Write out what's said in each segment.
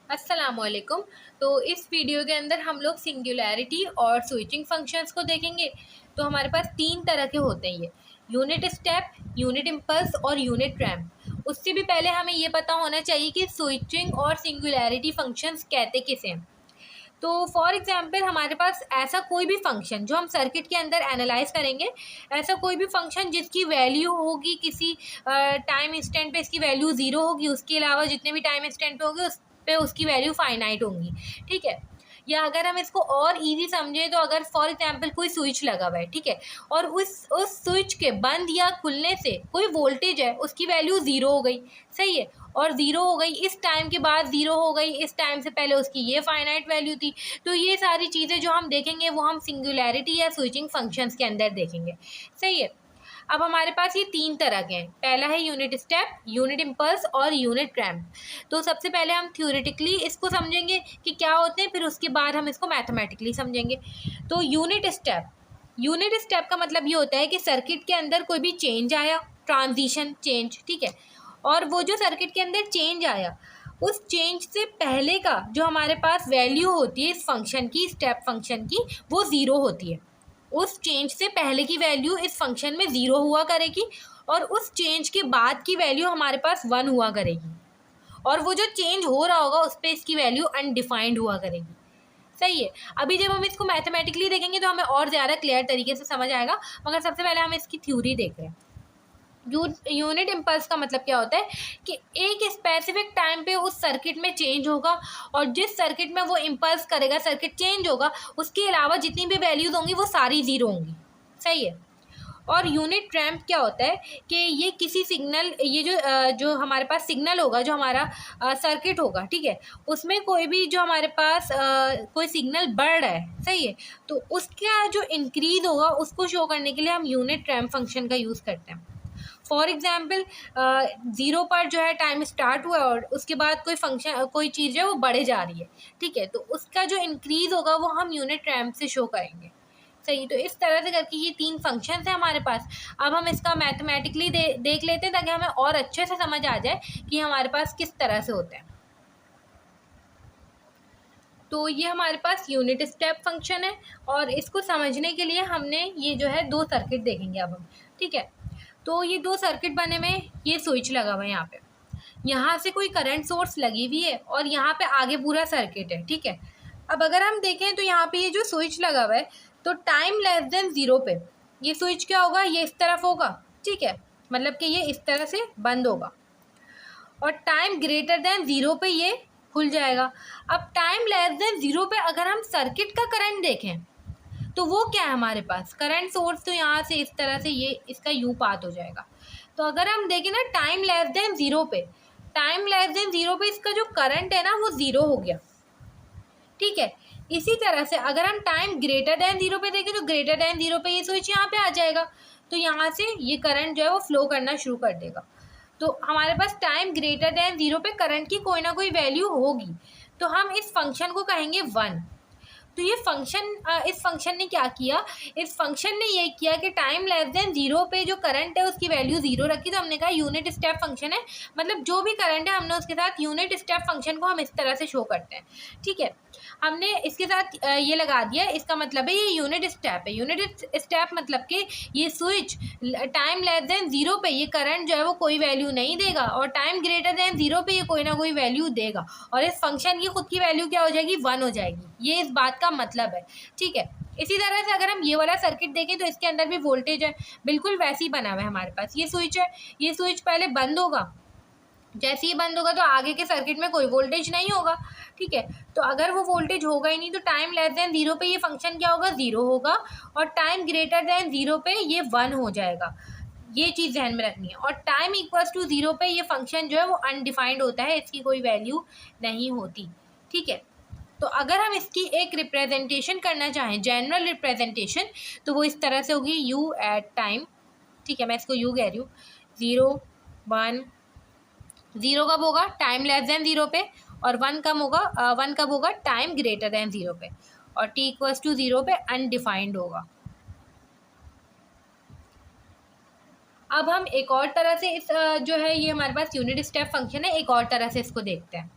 अस्सलामुअलैकुम। तो इस वीडियो के अंदर हम लोग सिंगुलैरिटी और स्विचिंग फंक्शंस को देखेंगे। तो हमारे पास तीन तरह के होते हैं ये, यूनिट स्टेप, यूनिट इम्पल्स और यूनिट रैम्प। उससे भी पहले हमें ये पता होना चाहिए कि स्विचिंग और सिंगुलैरिटी फंक्शंस कहते किसे हैं। तो फॉर एग्जांपल हमारे पास ऐसा कोई भी फंक्शन जो हम सर्किट के अंदर एनालाइज करेंगे, ऐसा कोई भी फंक्शन जिसकी वैल्यू होगी किसी टाइम इंस्टेंट पे इसकी वैल्यू ज़ीरो होगी, उसके अलावा जितने भी टाइम इंस्टेंट पे होगी उस पे उसकी वैल्यू फाइनाइट होंगी। ठीक है, या अगर हम इसको और इजी समझे तो अगर फॉर एग्जांपल कोई स्विच लगा हुआ है, ठीक है, और उस स्विच के बंद या खुलने से कोई वोल्टेज है उसकी वैल्यू ज़ीरो हो गई, सही है, और ज़ीरो हो गई, इस टाइम के बाद ज़ीरो हो गई, इस टाइम से पहले उसकी ये फाइनाइट वैल्यू थी। तो ये सारी चीज़ें जो हम देखेंगे वो हम सिंगुलैरिटी या स्विचिंग फंक्शंस के अंदर देखेंगे, सही है। अब हमारे पास ये तीन तरह के हैं, पहला है यूनिट स्टेप, यूनिट इम्पल्स और यूनिट रैम्प। तो सबसे पहले हम थ्योरेटिकली इसको समझेंगे कि क्या होते हैं, फिर उसके बाद हम इसको मैथमेटिकली समझेंगे। तो यूनिट स्टेप का मतलब ये होता है कि सर्किट के अंदर कोई भी चेंज आया, ट्रांजिशन चेंज, ठीक है, और वो जो सर्किट के अंदर चेंज आया उस चेंज से पहले का जो हमारे पास वैल्यू होती है इस फंक्शन की, स्टेप फंक्शन की, वो ज़ीरो होती है। उस चेंज से पहले की वैल्यू इस फंक्शन में ज़ीरो हुआ करेगी और उस चेंज के बाद की वैल्यू हमारे पास वन हुआ करेगी, और वो जो चेंज हो रहा होगा उस पर इसकी वैल्यू अनडिफाइंड हुआ करेगी, सही है। अभी जब हम इसको मैथमेटिकली देखेंगे तो हमें और ज़्यादा क्लियर तरीके से समझ आएगा, मगर सबसे पहले हम इसकी थ्योरी देख रहे हैं। यूनिट इम्पल्स का मतलब क्या होता है कि एक स्पेसिफिक टाइम पे उस सर्किट में चेंज होगा, और जिस सर्किट में वो इम्पल्स करेगा, सर्किट चेंज होगा, उसके अलावा जितनी भी वैल्यूज होंगी वो सारी ज़ीरो होंगी, सही है। और यूनिट रैम्प क्या होता है कि ये किसी सिग्नल, ये जो हमारे पास सिग्नल होगा, जो हमारा सर्किट होगा, ठीक है, उसमें कोई भी जो हमारे पास कोई सिग्नल बढ़ रहा है, सही है, तो उसका जो इंक्रीज होगा उसको शो करने के लिए हम यूनिट रैम्प फंक्शन का यूज़ करते हैं। फॉर एग्जाम्पल ज़ीरो पर जो है टाइम स्टार्ट हुआ और उसके बाद कोई फंक्शन, कोई चीज़ है वो बढ़े जा रही है, ठीक है, तो उसका जो इंक्रीज़ होगा वो हम यूनिट रैम्प से शो करेंगे, सही। तो इस तरह से करके ये तीन फंक्शंस हैं हमारे पास। अब हम इसका मैथमेटिकली देख लेते हैं ताकि हमें और अच्छे से समझ आ जाए कि हमारे पास किस तरह से होते हैं। तो ये हमारे पास यूनिट स्टेप फंक्शन है, और इसको समझने के लिए हमने ये जो है दो सर्किट देखेंगे अब हम, ठीक है। तो ये दो सर्किट बने हुए, ये स्विच लगा हुआ है यहाँ पे, यहाँ से कोई करंट सोर्स लगी हुई है और यहाँ पे आगे पूरा सर्किट है, ठीक है। अब अगर हम देखें तो यहाँ पे ये जो स्विच लगा हुआ है, तो टाइम लेस देन ज़ीरो पे ये स्विच क्या होगा, ये इस तरफ होगा, ठीक है, मतलब कि ये इस तरह से बंद होगा, और टाइम ग्रेटर देन ज़ीरो पे ये खुल जाएगा। अब टाइम लेस देन ज़ीरो पे अगर हम सर्किट का करंट देखें तो वो क्या है, हमारे पास करंट सोर्स तो यहाँ से इस तरह से ये इसका यू पाथ हो जाएगा। तो अगर हम देखें ना टाइम लेस देन ज़ीरो पे, टाइम लेस देन ज़ीरो पे इसका जो करंट है ना वो ज़ीरो हो गया, ठीक है। इसी तरह से अगर हम टाइम ग्रेटर देन ज़ीरो पे देखें तो ग्रेटर देन ज़ीरो पे ये स्विच यहाँ पे आ जाएगा, तो यहाँ से ये करंट जो है वो फ्लो करना शुरू कर देगा। तो हमारे पास टाइम ग्रेटर देन ज़ीरो पे करंट की कोई ना कोई वैल्यू होगी, तो हम इस फंक्शन को कहेंगे वन। तो ये फंक्शन, इस फंक्शन ने क्या किया, इस फंक्शन ने ये किया कि टाइम लेस देन ज़ीरो पे जो करंट है उसकी वैल्यू ज़ीरो रखी, तो हमने कहा यूनिट स्टेप फंक्शन है, मतलब जो भी करंट है हमने उसके साथ यूनिट स्टेप फंक्शन को हम इस तरह से शो करते हैं, ठीक है। हमने इसके साथ ये लगा दिया, इसका मतलब है ये यूनिट स्टेप है। यूनिट स्टेप मतलब कि ये switch time less than zero पे ये करंट जो है वो कोई वैल्यू नहीं देगा, और टाइम ग्रेटर देन ज़ीरो पे ये कोई ना कोई वैल्यू देगा, और इस फंक्शन की खुद की वैल्यू क्या हो जाएगी, वन हो जाएगी। ये इस बात का मतलब है, ठीक है। इसी तरह से अगर हम ये वाला सर्किट देखें तो इसके अंदर भी वोल्टेज है, बिल्कुल वैसे ही बना हुआ है हमारे पास। ये स्विच है, ये स्विच पहले बंद होगा, जैसे ही बंद होगा तो आगे के सर्किट में कोई वोल्टेज नहीं होगा, ठीक है। तो अगर वो वोल्टेज होगा ही नहीं तो टाइम लेस देन ज़ीरो पे ये फंक्शन क्या होगा, ज़ीरो होगा, और टाइम ग्रेटर देन ज़ीरो पे ये वन हो जाएगा। ये चीज़ ध्यान में रखनी है। और टाइम इक्वल्स टू ज़ीरो पे ये फंक्शन जो है वो अनडिफाइंड होता है, इसकी कोई वैल्यू नहीं होती, ठीक है। तो अगर हम इसकी एक रिप्रेजेंटेशन करना चाहें, जनरल रिप्रेजेंटेशन, तो वो इस तरह से होगी, यू एट टाइम, ठीक है, मैं इसको यू कह रही हूँ, ज़ीरो वन। ज़ीरो कब होगा, टाइम लेस देन ज़ीरो पे, और वन कब होगा, टाइम ग्रेटर देन ज़ीरो पे, और टी इक्वल्स टू ज़ीरो पे अनडिफाइंड होगा। अब हम एक और तरह से इस जो है ये हमारे पास यूनिट स्टेप फंक्शन है, एक और तरह से इसको देखते हैं।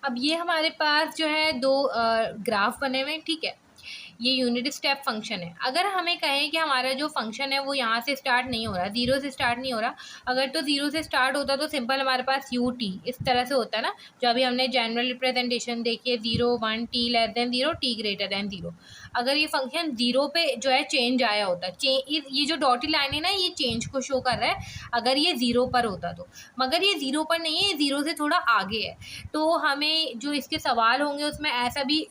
अब ये हमारे पास जो है दो ग्राफ बने हुए हैं, ठीक है। ये यूनिट स्टेप फंक्शन है। अगर हमें कहें कि हमारा जो फंक्शन है वो यहाँ से स्टार्ट नहीं हो रहा, ज़ीरो से स्टार्ट नहीं हो रहा, अगर तो ज़ीरो से स्टार्ट होता तो सिंपल हमारे पास यू टी इस तरह से होता है ना, जो अभी हमने जनरल रिप्रेजेंटेशन देखी है, 0 1 T less than 0 T greater than 0। अगर ये फंक्शन ज़ीरो पे जो है चेंज आया होता, ये जो डॉटेड लाइन है ना, ये चेंज को शो कर रहा है अगर ये ज़ीरो पर होता तो। मगर ये ज़ीरो पर नहीं है, ये ज़ीरो से थोड़ा आगे है। तो हमें जो इसके सवाल होंगे उसमें ऐसा भी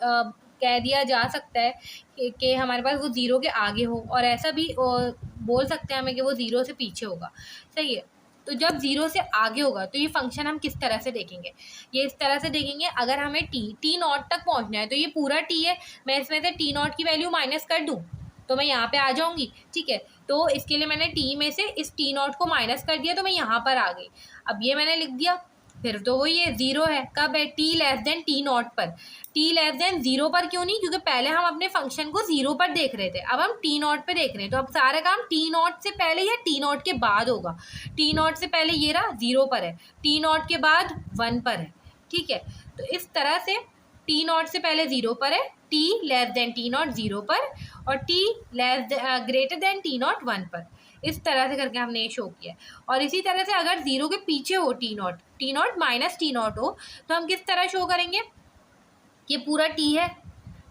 कह दिया जा सकता है कि हमारे पास वो ज़ीरो के आगे हो, और ऐसा भी बोल सकते हैं हमें कि वो ज़ीरो से पीछे होगा। सही है। तो जब ज़ीरो से आगे होगा तो ये फंक्शन हम किस तरह से देखेंगे, ये इस तरह से देखेंगे। अगर हमें टी नॉट तक पहुंचना है तो ये पूरा टी है, मैं इसमें से टी नॉट की वैल्यू माइनस कर दूं तो मैं यहाँ पे आ जाऊंगी, ठीक है। तो इसके लिए मैंने टी में से इस टी नॉट को माइनस कर दिया तो मैं यहाँ पर आ गई। अब ये मैंने लिख दिया, फिर तो वो ये ज़ीरो है। कब है? T less than T not पर। टी लेस देन ज़ीरो पर क्यों नहीं? क्योंकि पहले हम अपने फंक्शन को ज़ीरो पर देख रहे थे, अब हम टी नॉट पे देख रहे हैं। तो अब सारा काम टी नॉट से पहले या टी नॉट के बाद होगा। टी नॉट से पहले ये रहा ज़ीरो पर है, टी नॉट के बाद 1 पर है, ठीक है। तो इस तरह से टी नॉट से पहले ज़ीरो पर है, T less than T not 0 पर, और T greater than T not 1 पर। इस तरह से करके हमने ये शो किया। और इसी तरह से अगर ज़ीरो के पीछे हो T not minus T not हो तो हम किस तरह शो करेंगे? ये पूरा टी है,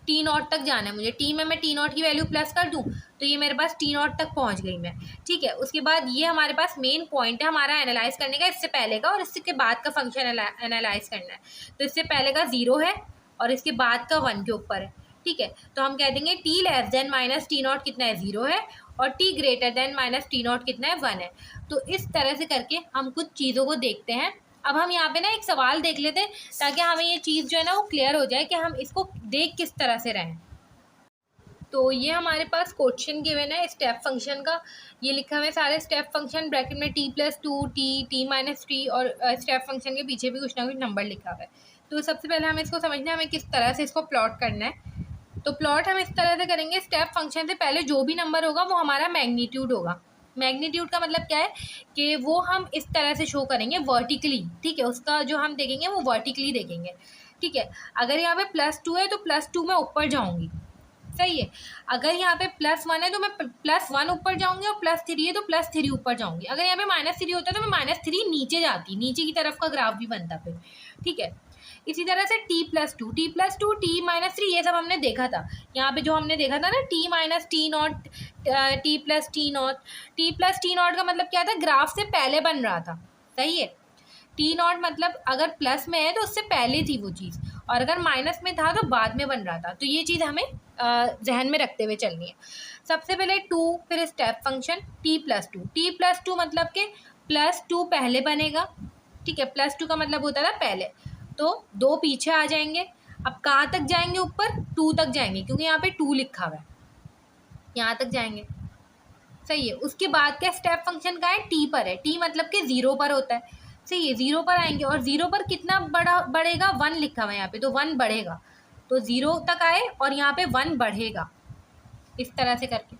टी नॉट तक जाना है मुझे, टी में मैं टी नॉट की वैल्यू प्लस कर दूं तो ये मेरे पास टी नॉट तक पहुंच गई मैं, ठीक है। उसके बाद ये हमारे पास मेन पॉइंट है हमारा एनालाइज करने का, इससे पहले का और इसके बाद का फंक्शन एनालाइज करना है। तो इससे पहले का 0 है और इसके बाद का 1 के ऊपर है, ठीक है। तो हम कह देंगे T less than minus T not कितना है? 0 है, और T greater than minus T not कितना है? 1 है। तो इस तरह से करके हम कुछ चीज़ों को देखते हैं। अब हम यहाँ पे ना एक सवाल देख लेते हैं ताकि हमें ये चीज़ जो है ना वो क्लियर हो जाए कि हम इसको देख किस तरह से रहें। तो ये हमारे पास क्वेश्चन गिवन है स्टेप फंक्शन का, ये लिखा हुआ है सारे स्टेप फंक्शन ब्रैकेट में t+2 टी माइनस टी, और स्टेप फंक्शन के पीछे भी कुछ ना कुछ नंबर लिखा हुआ है। तो सबसे पहले हमें इसको समझना है हमें किस तरह से इसको प्लॉट करना है। तो प्लॉट हम इस तरह से करेंगे, स्टेप फंक्शन से पहले जो भी नंबर होगा वो हमारा मैग्नीट्यूड होगा। मैग्नीट्यूड का मतलब क्या है कि वो हम इस तरह से शो करेंगे वर्टिकली, ठीक है। उसका जो हम देखेंगे वो वर्टिकली देखेंगे, ठीक है। अगर यहाँ पे +2 है तो +2 मैं ऊपर जाऊँगी, सही है। अगर यहाँ पे +1 है तो मैं +1 ऊपर जाऊँगी, और +3 है तो +3 ऊपर जाऊँगी। अगर यहाँ पे -3 होता है तो मैं -3 नीचे जाती, नीचे की तरफ का ग्राफ भी बनता फिर, ठीक है। इसी तरह से t+2 t-3 ये सब हमने देखा था। यहाँ पे जो हमने देखा था ना t minus T not, t+t not का मतलब क्या था? ग्राफ से पहले बन रहा था, सही है। टी नॉट मतलब अगर प्लस में है तो उससे पहले थी वो चीज़, और अगर माइनस में था तो बाद में बन रहा था। तो ये चीज़ हमें जहन में रखते हुए चलनी है। सबसे पहले 2, फिर स्टेप फंक्शन t+2 मतलब कि +2 पहले बनेगा, ठीक है। +2 का मतलब होता था पहले, तो 2 पीछे आ जाएंगे। अब कहाँ तक जाएंगे? ऊपर 2 तक जाएंगे, क्योंकि यहाँ पे 2 लिखा हुआ है, यहाँ तक जाएंगे, सही है। उसके बाद का स्टेप फंक्शन का है? टी पर है, टी मतलब कि 0 पर होता है, सही है। 0 पर आएंगे, और 0 पर कितना बढ़ेगा? 1 लिखा हुआ है यहाँ पे, तो 1 बढ़ेगा, तो 0 तक आए और यहाँ पे 1 बढ़ेगा, इस तरह से करके।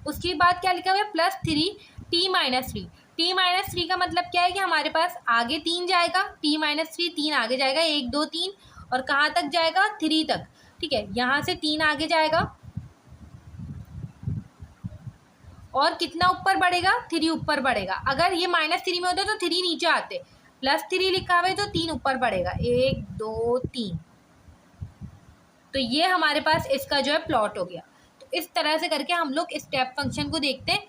उसके बाद क्या लिखा हुआ है? +3 t-3 का मतलब क्या है कि हमारे पास आगे 3 जाएगा, t-3 3 आगे जाएगा, 1 2 3, और कहाँ तक जाएगा? 3 तक, ठीक है। यहाँ से 3 आगे जाएगा, और कितना ऊपर बढ़ेगा? 3 ऊपर बढ़ेगा। अगर ये -3 में होता तो 3 नीचे आते, +3 लिखा हुआ है तो 3 ऊपर बढ़ेगा, 1 2 3। तो ये हमारे पास इसका जो है प्लॉट हो गया। तो इस तरह से करके हम लोग स्टेप फंक्शन को देखते हैं।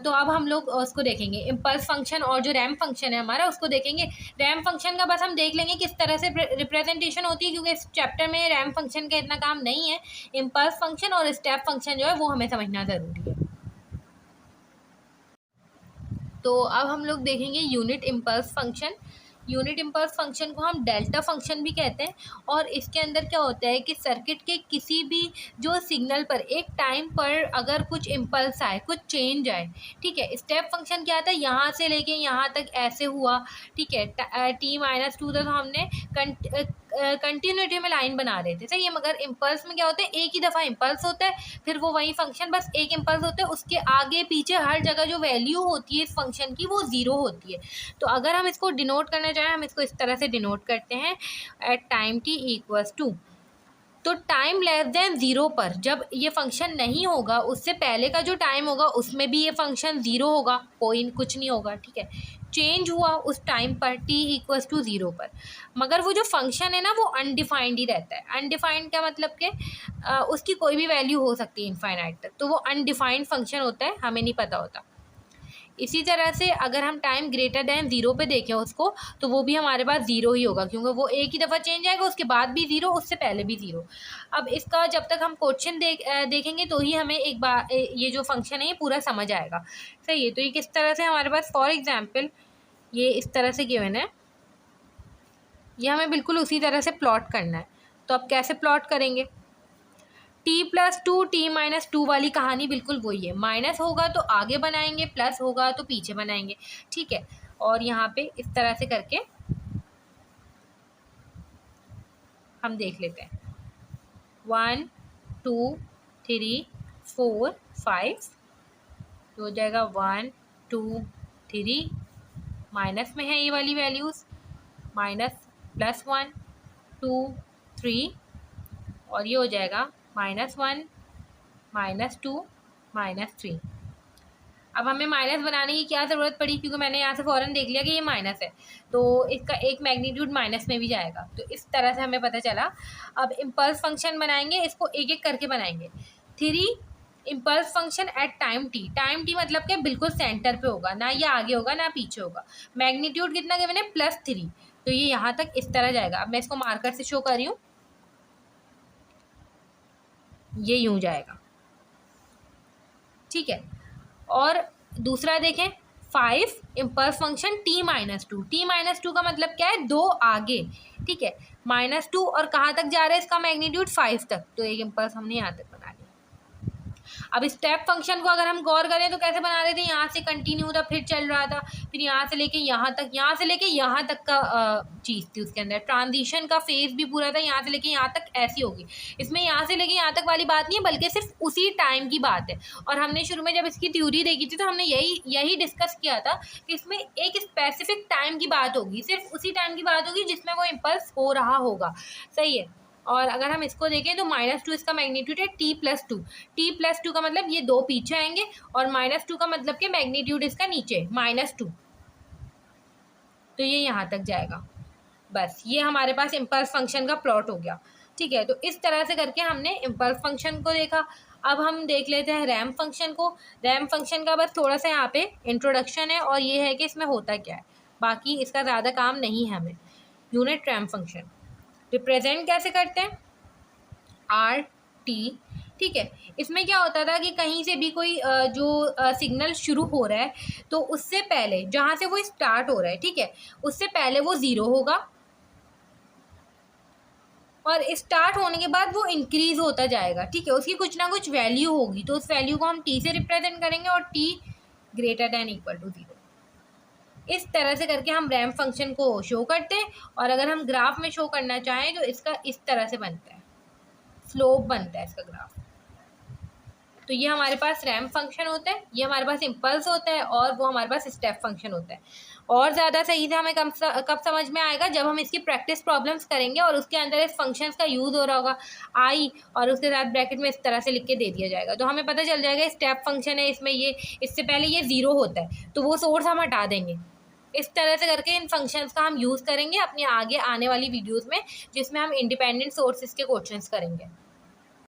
तो अब हम लोग उसको देखेंगे इम्पल्स फंक्शन, और जो रैम्प फंक्शन है हमारा उसको देखेंगे। रैम्प फंक्शन का बस हम देख लेंगे किस तरह से रिप्रेजेंटेशन होती है, क्योंकि इस चैप्टर में रैम्प फंक्शन का इतना काम नहीं है। इम्पल्स फंक्शन और स्टेप फंक्शन जो है वो हमें समझना ज़रूरी है। तो अब हम लोग देखेंगे unit impulse function. Unit impulse function को हम डेल्टा फंक्शन भी कहते हैं, और इसके अंदर क्या होता है कि सर्किट के किसी भी जो सिग्नल पर एक टाइम पर अगर कुछ इम्पल्स आए, कुछ चेंज आए, ठीक है। स्टेप फंक्शन क्या आता है? यहाँ से लेके यहाँ तक ऐसे हुआ, ठीक है। t-2 तक हमने कंटिन्यूटी में लाइन बना रहे थे, सही है। मगर इम्पल्स में क्या होता है, एक ही दफ़ा इम्पल्स होता है, फिर वो वही फंक्शन, बस एक इम्पल्स होता है, उसके आगे पीछे हर जगह जो वैल्यू होती है इस फंक्शन की वो ज़ीरो होती है। तो अगर हम इसको डिनोट करना चाहें, हम इसको इस तरह से डिनोट करते हैं, at time t equals to, तो टाइम लेस देन ज़ीरो पर जब ये फंक्शन नहीं होगा, उससे पहले का जो टाइम होगा उसमें भी ये फंक्शन ज़ीरो होगा, कोई कुछ नहीं होगा, ठीक है। चेंज हुआ उस टाइम पर t इक्वल्स टू ज़ीरो पर, मगर वो जो फंक्शन है ना वो अनडिफाइंड ही रहता है। अनडिफाइंड का मतलब कि उसकी कोई भी वैल्यू हो सकती है इनफाइनाइट तक, तो वो अनडिफाइंड फंक्शन होता है, हमें नहीं पता होता। इसी तरह से अगर हम टाइम ग्रेटर देन ज़ीरो पे देखें उसको, तो वो भी हमारे पास ज़ीरो ही होगा, क्योंकि वो एक ही दफ़ा चेंज आएगा, उसके बाद भी ज़ीरो, उससे पहले भी ज़ीरो। अब इसका जब तक हम क्वेश्चन देखेंगे तो ही हमें एक बार ये जो फंक्शन है ये पूरा समझ आएगा, सही है। तो ये किस तरह से हमारे पास, फॉर एग्जाम्पल ये इस तरह से गिवन है, ये हमें बिल्कुल उसी तरह से प्लॉट करना है। तो अब कैसे प्लॉट करेंगे, t+2 t-2 वाली कहानी बिल्कुल वही है, माइनस होगा तो आगे बनाएंगे, प्लस होगा तो पीछे बनाएंगे, ठीक है। और यहाँ पे इस तरह से करके हम देख लेते हैं, 1 2 3 4 5, तो हो जाएगा 1 2 3, माइनस में है ये वाली वैल्यूज़, माइनस +1 2 3, और ये हो जाएगा -1 -2 -3। अब हमें माइनस बनाने की क्या ज़रूरत पड़ी, क्योंकि मैंने यहाँ से फ़ौरन देख लिया कि ये माइनस है, तो इसका एक मैग्नीट्यूड माइनस में भी जाएगा, तो इस तरह से हमें पता चला। अब इम्पल्स फंक्शन बनाएंगे, इसको एक एक करके बनाएंगे। 3 impulse function at time t, time t मतलब कि बिल्कुल सेंटर पे होगा, ना ये आगे होगा ना पीछे होगा। मैग्नीट्यूड कितना गिवन है, +3, तो ये यहाँ तक इस तरह जाएगा। अब मैं इसको मार्कर से शो कर रही हूँ, ये यूँ जाएगा, ठीक है। और दूसरा देखें, 5 इम्पल्स फंक्शन t-2, t-2 का मतलब क्या है, 2 आगे, ठीक है, -2, और कहाँ तक जा रहा है इसका मैग्नीट्यूड 5 तक, तो एक इम्पल्स हमने यहाँ तक बना लिया। अब स्टेप फंक्शन को अगर हम गौर करें तो कैसे बना रहे थे, यहाँ से कंटिन्यू था, फिर चल रहा था, फिर यहाँ से लेके यहाँ तक, यहाँ से लेके यहाँ तक का चीज़ थी उसके अंदर, ट्रांजिशन का फेज भी पूरा था, यहाँ से लेके यहाँ तक ऐसी होगी। इसमें यहाँ से लेके यहाँ तक वाली बात नहीं है, बल्कि सिर्फ उसी टाइम की बात है। और हमने शुरू में जब इसकी थ्योरी देखी थी तो हमने यही डिस्कस किया था कि इसमें एक स्पेसिफिक टाइम की बात होगी, सिर्फ उसी टाइम की बात होगी जिसमें वो इम्पल्स हो रहा होगा, सही है। और अगर हम इसको देखें तो -2 इसका मैग्नीट्यूड है, t+2, t+2 का मतलब ये 2 पीछे आएंगे, और -2 का मतलब कि मैग्नीट्यूड इसका नीचे -2, तो ये यहाँ तक जाएगा। बस ये हमारे पास इम्पल्स फंक्शन का प्लॉट हो गया, ठीक है। तो इस तरह से करके हमने इम्पल्स फंक्शन को देखा। अब हम देख लेते हैं रैम्प फंक्शन को। रैम्प फंक्शन का बस थोड़ा सा यहाँ पे इंट्रोडक्शन है, और ये है कि इसमें होता क्या है, बाकी इसका ज़्यादा काम नहीं है हमें। यूनिट रैम्प फंक्शन रिप्रेजेंट कैसे करते हैं, RT, ठीक है। इसमें क्या होता था कि कहीं से भी कोई जो सिग्नल शुरू हो रहा है, तो उससे पहले जहाँ से वो स्टार्ट हो रहा है, ठीक है, उससे पहले वो 0 होगा, और स्टार्ट होने के बाद वो इंक्रीज होता जाएगा, ठीक है। उसकी कुछ ना कुछ वैल्यू होगी, तो उस वैल्यू को हम t से रिप्रेजेंट करेंगे, और t > 0। इस तरह से करके हम रैम्प फंक्शन को शो करते हैं। और अगर हम ग्राफ में शो करना चाहें तो इसका इस तरह से बनता है, स्लोप बनता है इसका ग्राफ। तो ये हमारे पास रैम्प फंक्शन होता है, ये हमारे पास इम्पल्स होता है, और वो हमारे पास स्टेप फंक्शन होता है। और ज़्यादा सही से हमें कब समझ में आएगा, जब हम इसकी प्रैक्टिस प्रॉब्लम्स करेंगे और उसके अंदर इस फंक्शंस का यूज़ हो रहा होगा, आई, और उसके साथ ब्रैकेट में इस तरह से लिख के दे दिया जाएगा, तो हमें पता चल जाएगा स्टेप फंक्शन है, इसमें ये इससे पहले ये 0 होता है, तो वो सोर्स हम हटा देंगे। इस तरह से करके इन फंक्शंस का हम यूज़ करेंगे अपने आगे आने वाली वीडियोज़ में, जिसमें हम इंडिपेंडेंट सोर्सेज के क्वेश्चंस करेंगे।